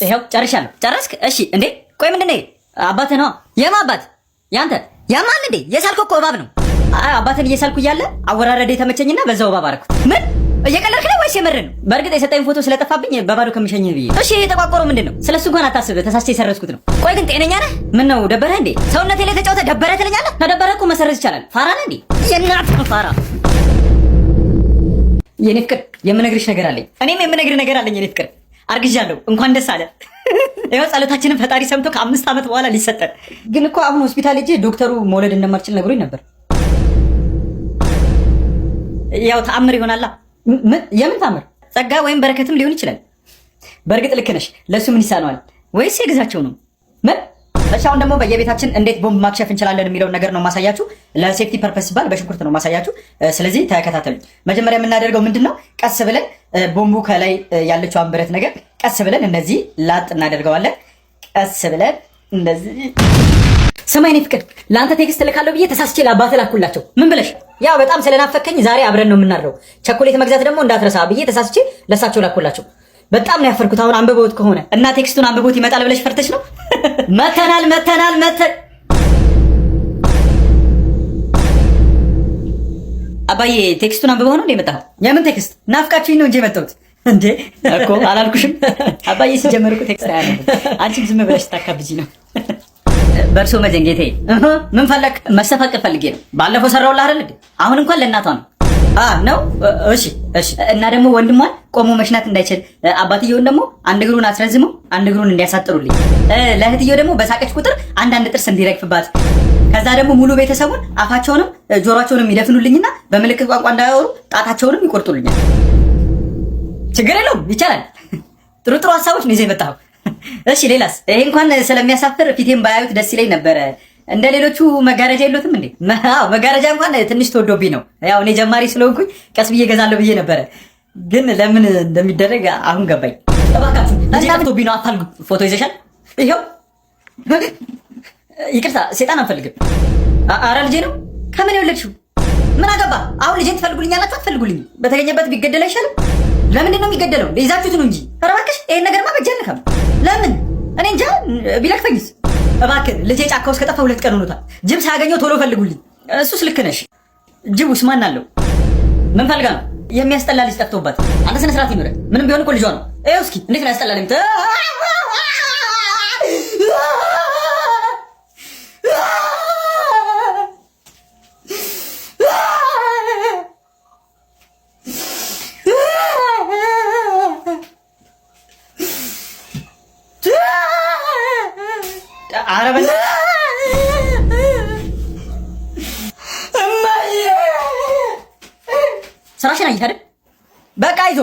ይሄው ጨርሻለሁ። ጨረስክ? እሺ። እንዴ ቆይ ምንድን ነው? አባትህ ነው? የማ አባት? ያንተ ያማል እንዴ? የሳልከው እኮ እባብ ነው። አይ አባትን እየሳልኩ እያለ አወራረደ የተመቸኝና በዛው እባብ አደረኩት። ምን እየቀለድክ ነው ወይስ የምርህ ነው? በእርግጥ የሰጠኝ ፎቶ ስለጠፋብኝ በባዶ ከሚሸኝህ ብዬ። እሺ የተቋቆረው ምንድን ነው? ስለሱ እንኳን አታስብ፣ ተሳስቼ የሰረዝኩት ነው። ቆይ ግን ጤነኛ ነህ? ምን ነው ደበረህ እንዴ? ሰውነቴ ላይ ተጫውተህ ደበረህ ትለኛለህ? ከደበረህ እኮ መሰረዝ ይቻላል። ፋራ ነህ እንዴ? የእናትህ ፋራ። የኔ ፍቅር የምነግርሽ ነገር አለኝ። እኔም የምነግርህ ነገር አለኝ የኔ ፍቅር። አርግዣለሁ። እንኳን ደስ አለ። ይኸው ጸሎታችንን ፈጣሪ ሰምቶ ከ5 ዓመት በኋላ ሊሰጠን። ግን እኮ አሁን ሆስፒታል ሄጄ ዶክተሩ መውለድ እንደማልችል ነግሮኝ ነበር። ያው ተአምር ይሆናላ። የምን ተአምር? ጸጋ ወይም በረከትም ሊሆን ይችላል። በእርግጥ ልክ ነሽ። ለሱ ምን ይሳነዋል? ወይስ የግዛቸው ነው? ምን እሺ፣ አሁን ደግሞ በየቤታችን እንዴት ቦምብ ማክሸፍ እንችላለን የሚለውን ነገር ነው ማሳያችሁ። ለሴፍቲ ፐርፐስ ሲባል በሽንኩርት ነው ማሳያችሁ። ስለዚህ ተከታተሉ። መጀመሪያ የምናደርገው ምንድነው? ቀስ ብለን ቦምቡ ከላይ ያለችው ብረት ነገር ቀስ ብለን እንደዚህ ላጥ እናደርገዋለን። ቀስ ብለን እንደዚህ። ሰማይኔ ፍቅር ለአንተ ቴክስት ልካለሁ ብዬ ተሳስቼ ለአባትህ ላኩላቸው። ምን ብለሽ? ያው በጣም ስለናፈከኝ ዛሬ አብረን ነው የምናድረው፣ ቸኮሌት መግዛት ደግሞ እንዳትረሳ ብዬ ተሳስቼ ለሳቸው ላኩላቸው። በጣም ነው ያፈርኩት። አሁን አንብቦት ከሆነ እና ቴክስቱን አንብቦት ይመጣል ብለሽ ፈርተሽ ነው? መተናል አባዬ ቴክስቱን አንብበው ነው እንዴ የመጣኸው? የምን ቴክስት? ናፍቃችሁኝ ነው እንጂ የመጣሁት። እንዴ እኮ አላልኩሽም? አባዬ ሲጀመር እኮ ቴክስት አያነብም። አንቺም ዝም ብለሽ ታካብጂ ነው። በርሶ መጀንጌቴ ምን ፈለክ? መሰፋቀር ፈልጌ ነው። ባለፈው ሰራውልህ አይደል እንዴ? አሁን እንኳን ለእናቷ ነው ነው። እሺ እና ደግሞ ወንድሟን ቆሞ መሽናት እንዳይችል አባትየውን ደግሞ አንድ እግሩን አስረዝመው አንድ እግሩን እንዲያሳጥሩልኝ፣ ለእህትየው ደግሞ በሳቀች ቁጥር አንዳንድ ጥርስ እንዲረግፍባት፣ ከዛ ደግሞ ሙሉ ቤተሰቡን አፋቸውንም ጆሮአቸውንም ይደፍኑልኝና በምልክት ቋንቋ እንዳያወሩ ጣታቸውንም ይቆርጡልኛል። ችግር የለውም ይቻላል። ጥሩ ሀሳቦች ነው ይዘህ የመጣኸው። እሺ ሌላስ? ይሄ እንኳን ስለሚያሳፍር ፊቴን ባያዩት ደስ ይለኝ ነበረ። እንደ ሌሎቹ መጋረጃ የሉትም እንዴ? አዎ መጋረጃ እንኳን ትንሽ ተወዶብኝ ነው። ያው እኔ ጀማሪ ስለሆንኩኝ ቀስ ብዬ እገዛለሁ ብዬ ነበረ፣ ግን ለምን እንደሚደረግ አሁን ገባኝ። እባካችሁ ልጄ ጠፍቶብኝ ነው። አፋልጉ። ፎቶ ይዘሻል? ይኸው። ይቅርታ ሴጣን አንፈልግም። አረ ልጄ ነው። ከምን የወለድሽው? ምን አገባ? አሁን ልጄን ትፈልጉልኛላችሁ? አትፈልጉልኝ? በተገኘበት ቢገደል አይሻልም? ለምንድን ነው የሚገደለው? ይዛችሁት ነው እንጂ። ኧረ እባክሽ ይሄን ነገርማ በእጄ አልነካም። ለምን? እኔ እንጃ። ቢለክፈኝስ? እባክህ ልጄ ጫካ ውስጥ ከጠፋ 2 ቀን ሆኖታል። ጅብ ሳያገኘው ቶሎ ፈልጉልኝ። እሱስ ልክ ነሽ። ጅቡስ ማን አለው? ምን ፈልጋ ነው? የሚያስጠላ ልጅ ጠፍቶባት። አንተ ስነ ስርዓት ይኖረህ። ምንም ቢሆን እኮ ልጇ ነው። ይኸው እስኪ እንዴት ነው ያስጠላልኝ? አረበና ስራሽን አየህ አይደል? በቃ ይዞ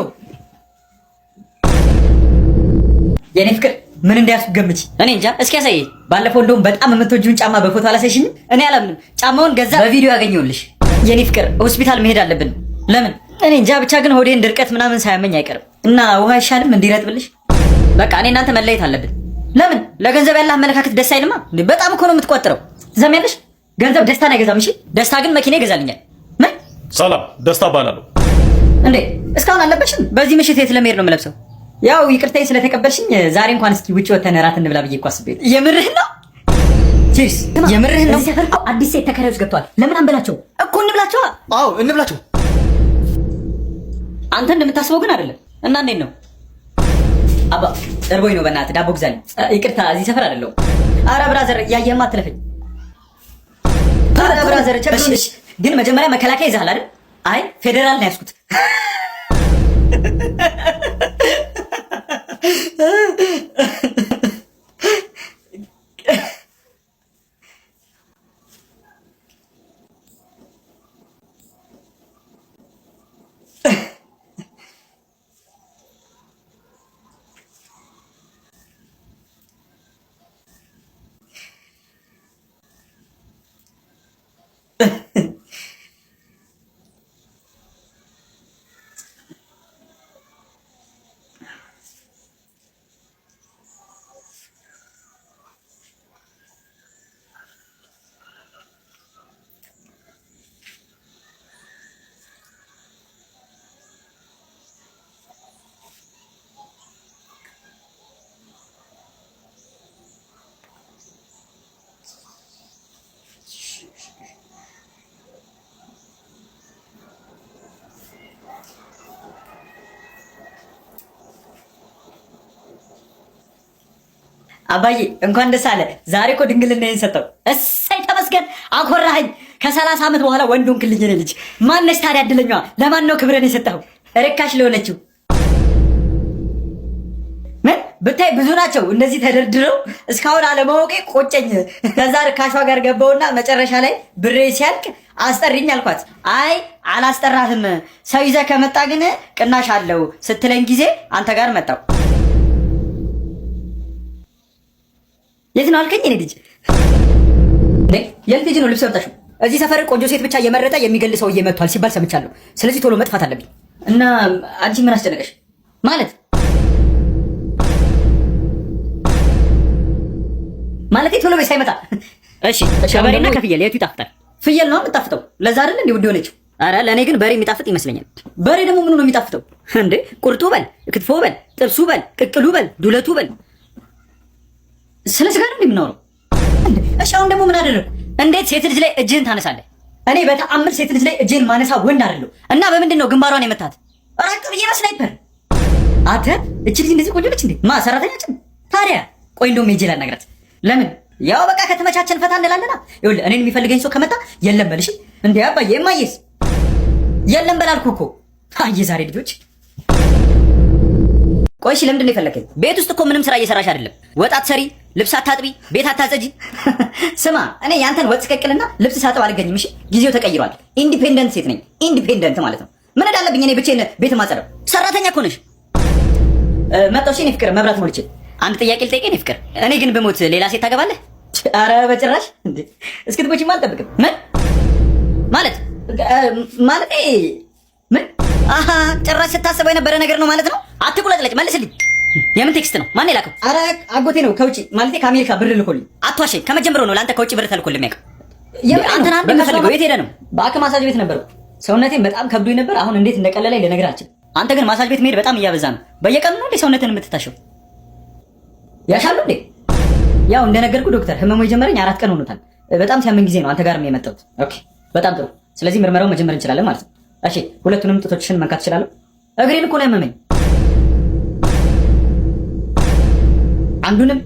የኔ ፍቅር ምን እንዲያስብ ገምቺ። እኔ እንጃ። እስኪ ያሳይ። ባለፈው እንደውም በጣም የምትወጂውን ጫማ በፎቶ አላሳይሽኝም? እኔ አላምንም። ጫማውን ገዛ በቪዲዮ ያገኘሁልሽ። የኔ ፍቅር ሆስፒታል መሄድ አለብን። ለምን? እኔ እንጃ። ብቻ ግን ሆዴን ድርቀት ምናምን ሳያመኝ አይቀርም እና ውሃ አይሻልም እንዲረጥብልሽ? በቃ እኔ እናንተ መለየት አለብን። ለምን? ለገንዘብ ያለ አመለካከት ደስ አይልማ። በጣም እኮ ነው የምትቆጥረው። ትሰሚያለሽ? ገንዘብ ደስታን አይገዛም። እሺ ደስታ ግን መኪና ይገዛልኛል። ምን? ሰላም ደስታ እባላለሁ። እንዴ እስካሁን አለበሽም? በዚህ ምሽት የት ለመሄድ ነው የምለብሰው? ያው ይቅርታዬ ስለተቀበልሽኝ ዛሬ እንኳን እስኪ ውጪ ወተን እራት እንብላ ብዬ እኮ አስቤ። የምርህን ነው? ቺርስ። የምርህን ነው? አዲስ ሴት ተከራዮች ገብተዋል። ለምን አንበላቸው እኮ? እንብላቸው። አዎ እንብላቸው። አንተ እንደምታስበው ግን አይደለም። እና እንዴት ነው? አባ እርቦኝ ነው። በእናትህ ዳቦ ግዛልኝ። ይቅርታ እዚህ ሰፈር አይደለሁም። አረ ብራዘር እያየህማ አትለፈኝ። አረ ብራዘር ቸብሽ። ግን መጀመሪያ መከላከያ ይዘሃል አይደል? አይ ፌዴራል ነው ያዝኩት። አባዬ እንኳን ደስ አለ። ዛሬ እኮ ድንግልናዬን ሰጠው። እሰይ ተመስገን፣ አኮራኸኝ። ከ30 ዓመት በኋላ ወንድ ሆንክልኝ የኔ ልጅ። ማነሽ ታዲያ እድለኛዋ? ለማን ነው ክብረን የሰጠኸው? ርካሽ ለሆነችው ምን ብታይ ብዙ ናቸው እንደዚህ ተደርድረው፣ እስካሁን አለማወቄ ቆጨኝ። ከዛ ርካሿ ጋር ገባውና መጨረሻ ላይ ብሬ ሲያልቅ አስጠሪኝ አልኳት። አይ አላስጠራህም፣ ሰው ይዘህ ከመጣ ግን ቅናሽ አለው ስትለኝ ጊዜ አንተ ጋር መጣው። የት ነው አልከኝ? እኔ ልጅ የት ልጅ ነው ልብስ ያወጣሽው? እዚህ ሰፈር ቆንጆ ሴት ብቻ እየመረጠ የሚገል ሰውዬ መጥቷል ሲባል ሰምቻለሁ። ስለዚህ ቶሎ መጥፋት አለብኝ። እና አንቺ ምን አስጨነቀሽ? ማለት ቶሎ በይ ሳይመጣ። እሺ በሬና ከፍየል የቱ ይጣፍጣል? ፍየል ነው የምጣፍጠው። ለዛ አይደል እንዴ ውድ ሆነችው? አረ ለእኔ ግን በሬ የሚጣፍጥ ይመስለኛል። በሬ ደግሞ ምኑ ነው የሚጣፍጠው እንዴ? ቁርጡ በል፣ ክትፎ በል፣ ጥብሱ በል፣ ቅቅሉ በል፣ ዱለቱ በል። ስለ ስጋ ነው የምናወራው እንዴ? እሺ አሁን ደግሞ ምን አደረግ? እንዴት ሴት ልጅ ላይ እጅህን ታነሳለህ? እኔ በተአምር ሴት ልጅ ላይ እጅህን ማነሳ ወንድ አይደለሁ። እና በምንድን ነው ግንባሯን የመታት? ራቅ ብዬ በስናይፐር። አንተ እቺ ልጅ እንደዚህ ቆንጆ ነች እንዴ? ሰራተኛችን? ታዲያ ቆይ እንደውም ሄጄ ላናግራት። ለምን? ያው በቃ ከተመቻቸን ፈታ እንላለና። ይኸውልህ እኔን የሚፈልገኝ ሰው ከመጣ የለም በል። እሺ እንዴ አባዬ እማዬስ የለም በል አልኩህ እኮ። አይ ዛሬ ልጆች። ቆይ እሺ ለምንድን ነው የፈለከኝ? ቤት ውስጥ እኮ ምንም ስራ እየሰራሽ አይደለም። ወጥ አትሰሪ፣ ልብስ አታጥቢ፣ ቤት አታጸጂ። ስማ እኔ ያንተን ወጥ ስቀቅልና ልብስ ሳጥብ አልገኝም። እሺ ጊዜው ተቀይሯል። ኢንዲፔንደንት ሴት ነኝ። ኢንዲፔንደንት ማለት ነው ምን እንዳለብኝ እኔ ብቻዬን ቤት ማጸረብ። ሰራተኛ እኮ ነሽ። መጣሁ። እሺ እኔ ፍቅር መብራት ሞልቼ አንድ ጥያቄ ልጠይቅህ። እኔ ፍቅር እኔ ግን ብሞት ሌላ ሴት ታገባለህ? አረ በጭራሽ እንዴ! እስክትሞቺማ አልጠብቅም። ምን ማለት ምን? አሃ ጭራሽ ስታስበው የነበረ ነገር ነው ማለት ነው። አትቁለጥለጭ፣ መልስልኝ። የምን ቴክስት ነው? ማን የላከው? አረ አጎቴ ነው ከውጪ ማለቴ ከአሜሪካ ብር ልኮልኝ። አትዋሸኝ። ከመጀመሩ ነው ለአንተ ከውጪ ብር ተልኮልኝ የሚያውቀው። አንተና እንደምፈልገው የት ሄደህ ነው? በአክ ማሳጅ ቤት ነበርኩ። ሰውነቴን በጣም ከብዶኝ ነበር። አሁን እንዴት እንደቀለለኝ ልነግርህ አልችልም። አንተ ግን ማሳጅ ቤት መሄድ በጣም እያበዛ ነው። በየቀኑ ነው እንዴ ሰውነትን የምትታሸው? ያሻሉ እንዴ? ያው እንደነገርኩ ዶክተር ህመሙ የጀመረኝ 4 ቀን ሆኖታል። በጣም ሲያመኝ ጊዜ ነው አንተ ጋር ነው የመጣሁት። ኦኬ በጣም ጥሩ። ስለዚህ ምርመራውን መጀመር እንችላለን ማለት ነው። እሺ ሁለቱንም ጡቶችሽን መንካት እችላለሁ? እግሬን እኮ ነው ያመመኝ። አንዱንም።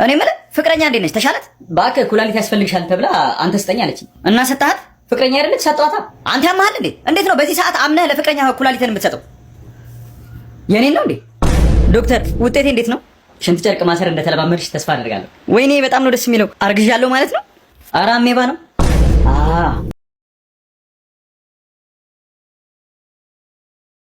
እኔ የምልህ ፍቅረኛ እንዴት ነች? ተሻላት? እባክህ ኩላሊት ያስፈልግሻል ተብላ አንተ ስጠኝ አለችኝ እና ሰጣሃት? ፍቅረኛ አይደለች? ሰጠዋታ። አንተ ያመሃል እንዴ? እንዴት ነው በዚህ ሰዓት አምነህ ለፍቅረኛ ኩላሊትን የምትሰጠው? የኔን ነው እንዴ? ዶክተር ውጤቴ እንዴት ነው? ሽንት ጨርቅ ማሰር እንደተለማመድሽ ተስፋ አደርጋለሁ። ወይኔ በጣም ነው ደስ የሚለው። አርግዣለሁ ማለት ነው? ኧረ አሜባ ነው።